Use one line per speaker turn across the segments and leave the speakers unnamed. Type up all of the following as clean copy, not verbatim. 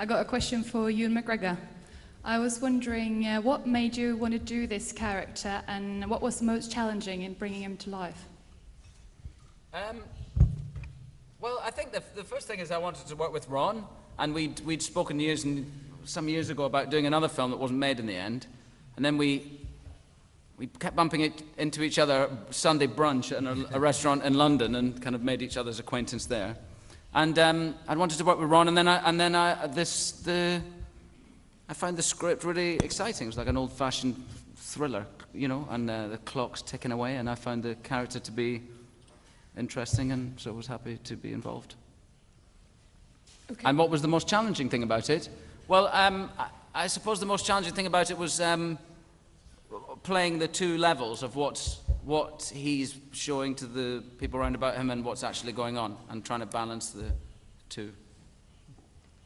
I got a question for Ewan McGregor. I was wondering what made you want to do this character and what was the most challenging in bringing him to life?
Well, I think the first thing is I wanted to work with Ron, and we'd spoken some years ago about doing another film that wasn't made in the end, and then we kept bumping into each other Sunday brunch at a restaurant in London and kind of made each other's acquaintance there. And I wanted to work with Ron, and then I found the script really exciting. It was like an old-fashioned thriller, you know, and the clock's ticking away, and I found the character to be interesting, and so I was happy to be involved. Okay. And what was the most challenging thing about it? Well, I suppose the most challenging thing about it was playing the two levels of what he's showing to the people around about him and what's actually going on, and trying to balance the two.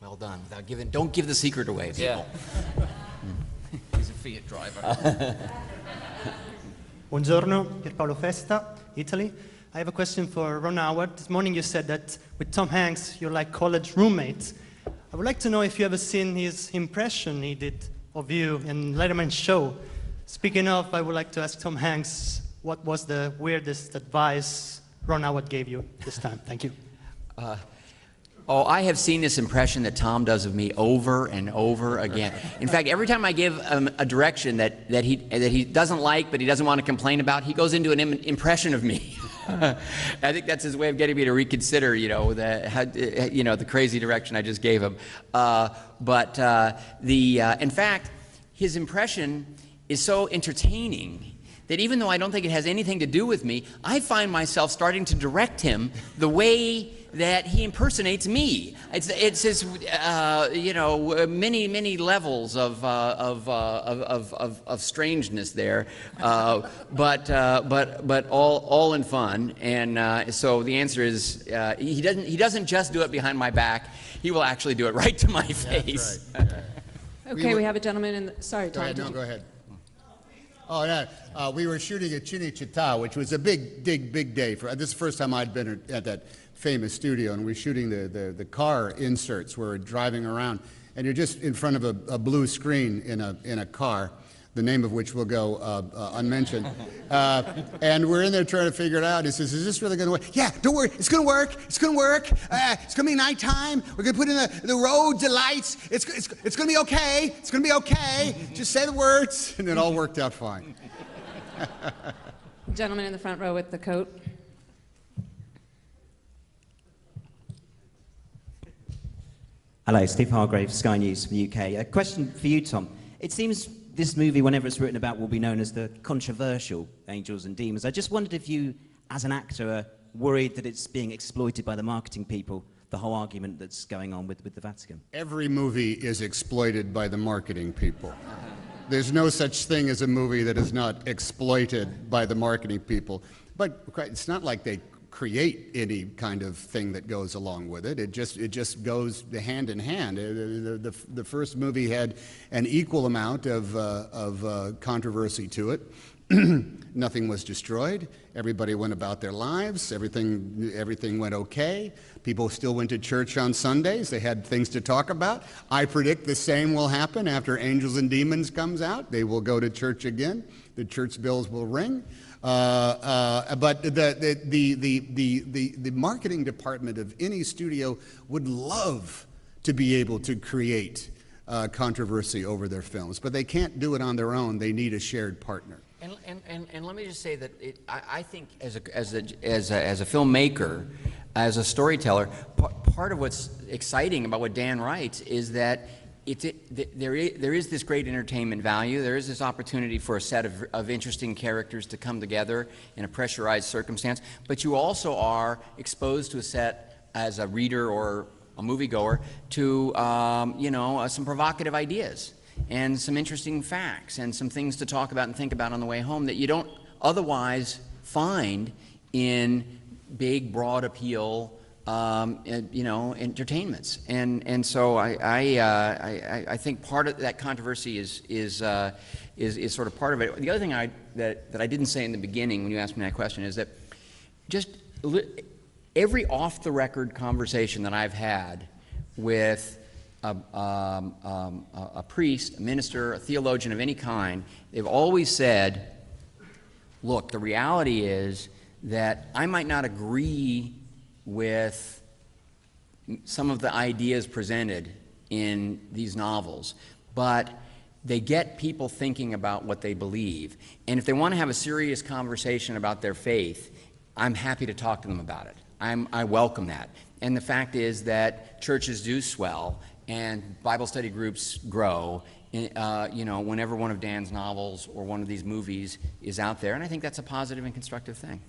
Well done. Don't give the secret away, people.
Yeah. He's a Fiat driver.
Buongiorno, Pierpaolo Festa, Italy. I have a question for Ron Howard. This morning you said that with Tom Hanks you're like college roommates. I would like to know if you ever seen his impression he did of you in Letterman's show. Speaking of, I would like to ask Tom Hanks, what was the weirdest advice Ron Howard gave you this time? Thank you.
I have seen this impression that Tom does of me over and over again. In fact, every time I give a direction that he doesn't like, but he doesn't want to complain about, he goes into an impression of me. I think that's his way of getting me to reconsider, the crazy direction I just gave him. In fact, his impression is so entertaining that even though I don't think it has anything to do with me, I find myself starting to direct him the way that he impersonates me. It's his, many levels of strangeness there, but all in fun. And so the answer is he doesn't just do it behind my back. He will actually do it right to my face.
That's right.
Okay, we have a gentleman in. Sorry, Tom.
Go ahead. Oh, no. We were shooting at Cinecittà, which was a big day. This is the first time I'd been at that famous studio, and we're shooting the car inserts. We're driving around, and you're just in front of a blue screen in a car, the name of which will go unmentioned. And we're in there trying to figure it out. He says, "Is this really going to work?" "Yeah, don't worry. It's going to work. It's going to work. It's going to be nighttime. We're going to put in the roads, the lights. It's going to be okay. It's going to be okay. Just say the words." And it all worked out fine.
Gentleman in the front row with the coat.
Hello, Steve Hargrave, Sky News from the UK. A question for you, Tom. It seems this movie, whenever it's written about, will be known as the controversial Angels and Demons. I just wondered if you, as an actor, are worried that it's being exploited by the marketing people, the whole argument that's going on with the Vatican.
Every movie is exploited by the marketing people. There's no such thing as a movie that is not exploited by the marketing people. But it's not like they create any kind of thing that goes along with it. It just goes hand in hand. The first movie had an equal amount of controversy to it. Nothing was destroyed. Everybody went about their lives. Everything went okay. People still went to church on Sundays. They had things to talk about. I predict the same will happen after Angels and Demons comes out. They will go to church again. The church bells will ring. But the marketing department of any studio would love to be able to create controversy over their films, but they can't do it on their own. They need a shared partner.
And let me just say that I think as a filmmaker, as a storyteller, part of what's exciting about what Dan writes is that there is this great entertainment value. There is this opportunity for a set of interesting characters to come together in a pressurized circumstance, but you also are exposed to a set as a reader or a moviegoer to some provocative ideas and some interesting facts and some things to talk about and think about on the way home that you don't otherwise find in big, broad appeal entertainments. And so I think part of that controversy is sort of part of it. The other thing that I didn't say in the beginning when you asked me that question is that just every off-the-record conversation that I've had with a priest, a minister, a theologian of any kind, they've always said, look, the reality is that I might not agree with some of the ideas presented in these novels, but they get people thinking about what they believe. And if they want to have a serious conversation about their faith, I'm happy to talk to them about it. I welcome that. And the fact is that churches do swell and Bible study groups grow, whenever one of Dan's novels or one of these movies is out there. And I think that's a positive and constructive thing.